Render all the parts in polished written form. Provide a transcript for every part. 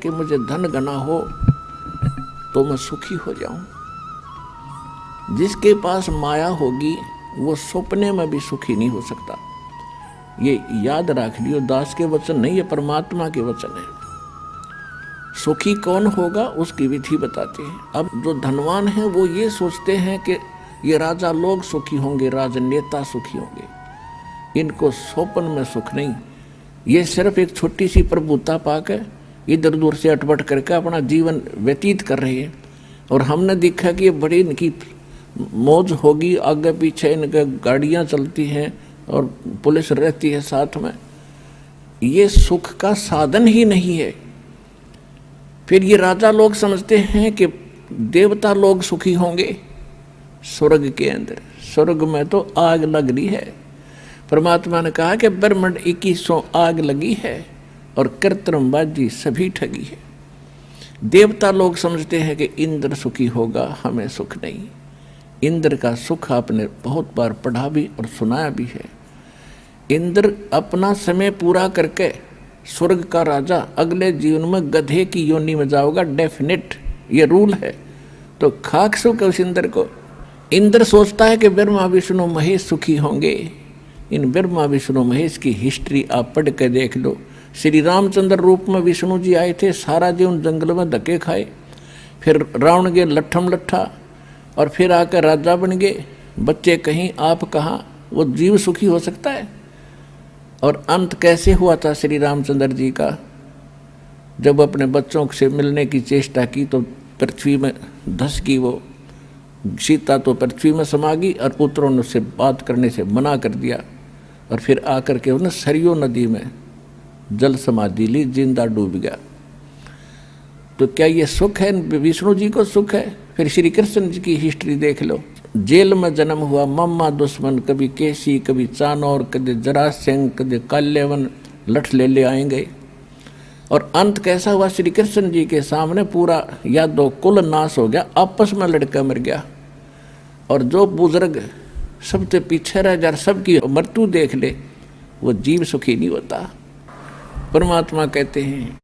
कि मुझे धन घना हो तो मैं सुखी हो जाऊं। जिसके पास माया होगी वो सपने में भी सुखी नहीं हो सकता। ये याद रख लियो, दास के वचन नहीं, ये परमात्मा के वचन है। सुखी कौन होगा उसकी विधि बताते हैं। अब जो धनवान हैं वो ये सोचते हैं कि ये राजा लोग सुखी होंगे, राजनेता सुखी होंगे। इनको स्वप्न में सुख नहीं, ये सिर्फ एक छोटी सी प्रभुता पाकर इधर उधर से अटपट करके अपना जीवन व्यतीत कर रहे हैं। और हमने देखा कि ये बड़ी इनकी मौज होगी, आगे पीछे इनके गाड़ियाँ चलती हैं और पुलिस रहती है साथ में। ये सुख का साधन ही नहीं है। फिर ये राजा लोग समझते हैं कि देवता लोग सुखी होंगे स्वर्ग के अंदर। स्वर्ग में तो आग लग रही है। परमात्मा ने कहा कि ब्रह्मांड 2100 आग लगी है और कृत्रिमबाजी सभी ठगी है। देवता लोग समझते हैं कि इंद्र सुखी होगा, हमें सुख नहीं। इंद्र का सुख आपने बहुत बार पढ़ा भी और सुनाया भी है। इंद्र अपना समय पूरा करके स्वर्ग का राजा अगले जीवन में गधे की योनि में जाओगा, डेफिनेट, ये रूल है। तो खाक सुख उस इंद्र को। इंद्र सोचता है कि ब्रह्मा विष्णु महेश सुखी होंगे। इन ब्रह्मा विष्णु महेश की हिस्ट्री आप पढ़ के देख लो। श्री रामचंद्र रूप में विष्णु जी आए थे, सारा जीवन जंगल में धक्के खाए, फिर रावण के लट्ठम लट्ठा, और फिर आकर राजा बन गए। बच्चे कहीं आप कहाँ, वो जीव सुखी हो सकता है? और अंत कैसे हुआ था श्री रामचंद्र जी का? जब अपने बच्चों से मिलने की चेष्टा की तो पृथ्वी में धस गई वो सीता, तो पृथ्वी में समा गई और पुत्रों ने उससे बात करने से मना कर दिया। और फिर आकर के उन्हें सरयू नदी में जल समाधि ली, जिंदा डूब गया। तो क्या ये सुख है? विष्णु जी को सुख है? फिर श्री कृष्ण जी की हिस्ट्री देख लो। जेल में जन्म हुआ, मम्मा दुश्मन, कभी केसी, कभी चानौर, कभी जरासंध, कभी काल्यवन, लठ ले आएंगे। और अंत कैसा हुआ? श्री कृष्ण जी के सामने पूरा यादव कुल नाश हो गया, आपस में लड़का मर गया। और जो बुजुर्ग सबसे पीछे रह जा, सबकी मृत्यु देख ले, वो जीव सुखी नहीं होता। परमात्मा कहते हैं,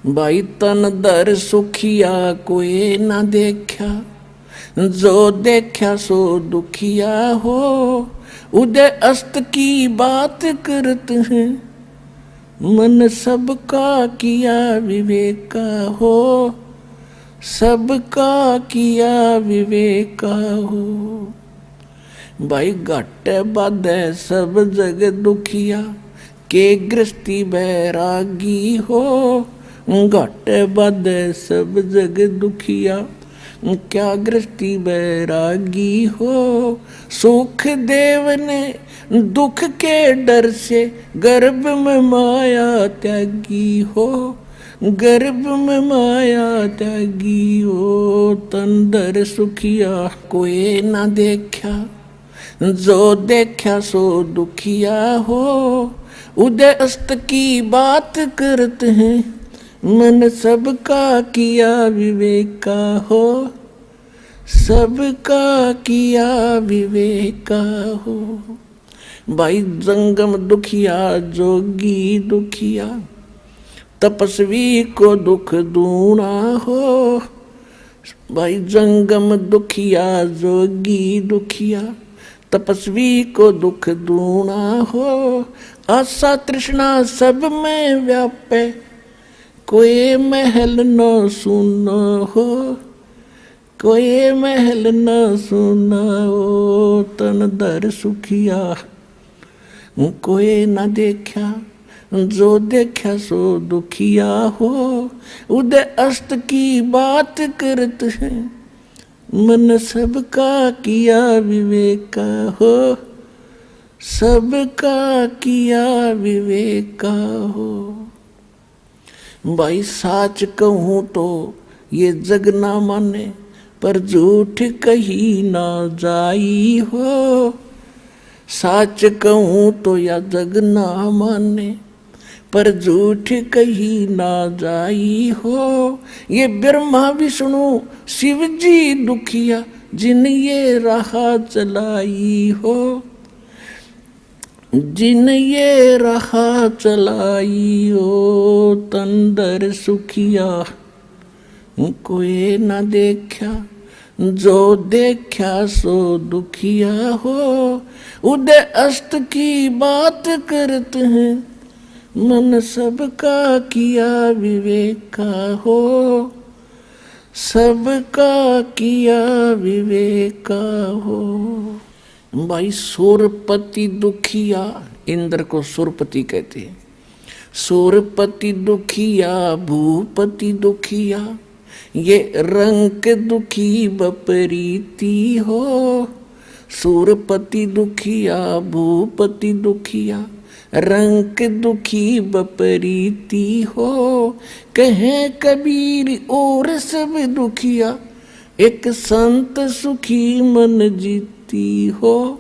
भाई तन दर सुखिया कोई ना देखा, जो देखा सो दुखिया हो। उदय अस्त की बात करते हैं, मन सबका किया विवेका हो। सबका किया विवेका हो। भाई घाटे बाधे सब जग दुखिया, के गृहस्थी बैरागी हो। घाटे बाधे सब जग दुखिया, क्या गृहस्थी बैरागी हो। सुख देव ने दुख के डर से गर्भ में माया त्यागी हो। गर्भ में माया त्यागी हो। तन दर सुखिया कोई ना देखा, जो देखा सो दुखिया हो। उदय अस्त की बात करते हैं, मन सबका किया विवेका हो। सबका किया विवेका हो। भाई जंगम दुखिया जोगी दुखिया, तपस्वी को दुख दूना हो। भाई जंगम दुखिया जोगी दुखिया, तपस्वी को दुख दूना हो। आशा तृष्णा सब में व्यापे, कोई महल न सुना हो। कोई महल न सुना हो। तन दर सुखिया कोई न देखा, जो देखा सो दुखिया हो। उदय अस्त की बात करते हैं, मन सबका किया विवेका हो। सबका किया विवेका हो। भाई साच कहूँ तो ये जग ना माने, पर झूठ कही ना जाई हो। साच कहूँ तो या जग ना माने, पर झूठ कही ना जाई हो। ये ब्रह्मा विष्णु शिव जी दुखिया, जिन ये राह चलाई हो। जिन ये रहा चलाई ओ तंदर सुखिया, कोई न देखा जो देखा सो दुखिया हो। उदय अस्त की बात करते हैं, मन सबका किया विवेक का हो, सबका किया विवेक का हो। भाई सूरपति दुखिया, इंद्र को सूरपति कहते हैं। सूरपति दुखिया भूपति दुखिया, ये रंग दुखी बपरीती हो। सूरपति दुखिया भूपति दुखिया, रंग दुखी बपरीती हो। कहे कबीर और सब दुखिया, एक संत सुखी मन जीती हो।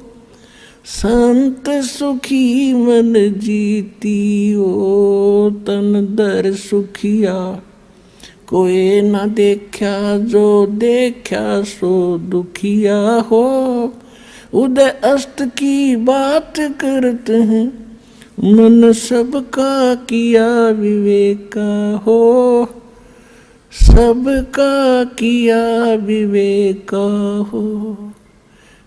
संत सुखी मन जीती हो, तन दर सुखिया, कोई न देखा जो देखा सो दुखिया हो। उदय अस्त की बात करते हैं, मन सबका किया विवेक का हो, सबका किया विवेक का हो।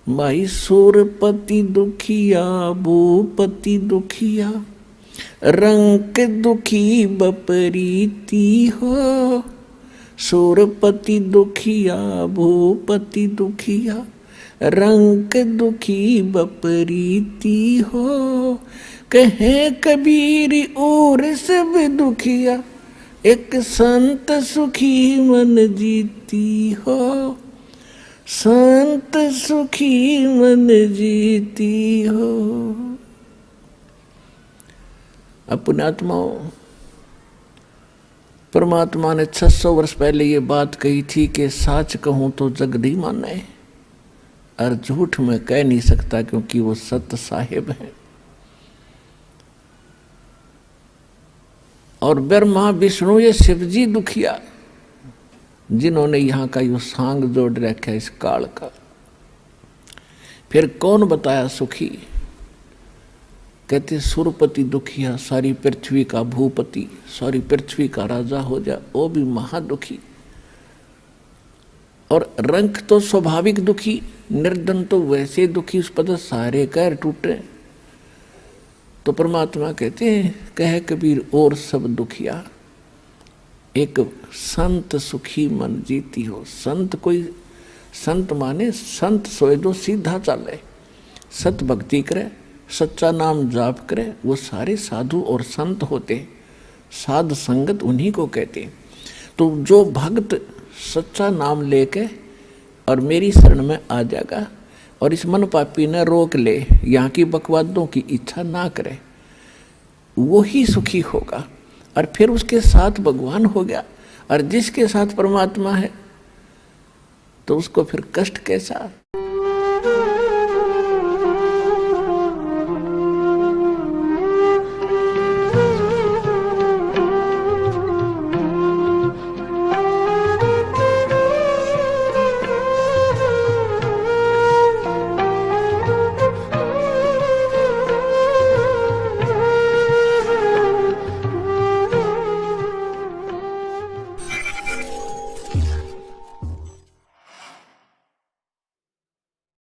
भाई सूरपति दुखिया भूपति दुखिया, रंग दुखी बपरीती हो। सूरपति दुखिया भूपति दुखिया, रंग दुखी बपरीती हो। कहे कबीर और सब दुखिया, एक संत सुखी मन जीती हो। संत सुखी मन जीती हो। अपने आत्माओं, परमात्मा ने 600 वर्ष पहले ये बात कही थी कि सच कहूं तो जगदी माने, और झूठ में कह नहीं सकता क्योंकि वो सत्य साहिब है। और ब्रह्मा विष्णु ये शिवजी दुखिया, जिन्होंने यहाँ का यो सांग जोड़ रखा है इस काल का। फिर कौन बताया सुखी? कहते सुरपति दुखिया, सारी पृथ्वी का भूपति, सारी पृथ्वी का राजा हो जा, वो भी महादुखी। और रंग तो स्वाभाविक दुखी, निर्धन तो वैसे दुखी, उस पर सारे कैर टूटे। तो परमात्मा कहते हैं, कह कबीर और सब दुखिया, एक संत सुखी मन जीती हो। संत कोई, संत माने संत सोए जो सीधा चले, सत भक्ति करे, सच्चा नाम जाप करे, वो सारे साधु और संत होते। साध संगत उन्हीं को कहते। तो जो भक्त सच्चा नाम लेके और मेरी शरण में आ जाएगा और इस मन पापी ने रोक ले, यहाँ की बकवादों की इच्छा ना करे, वो ही सुखी होगा। और फिर उसके साथ भगवान हो गया, और जिसके साथ परमात्मा है तो उसको फिर कष्ट कैसा।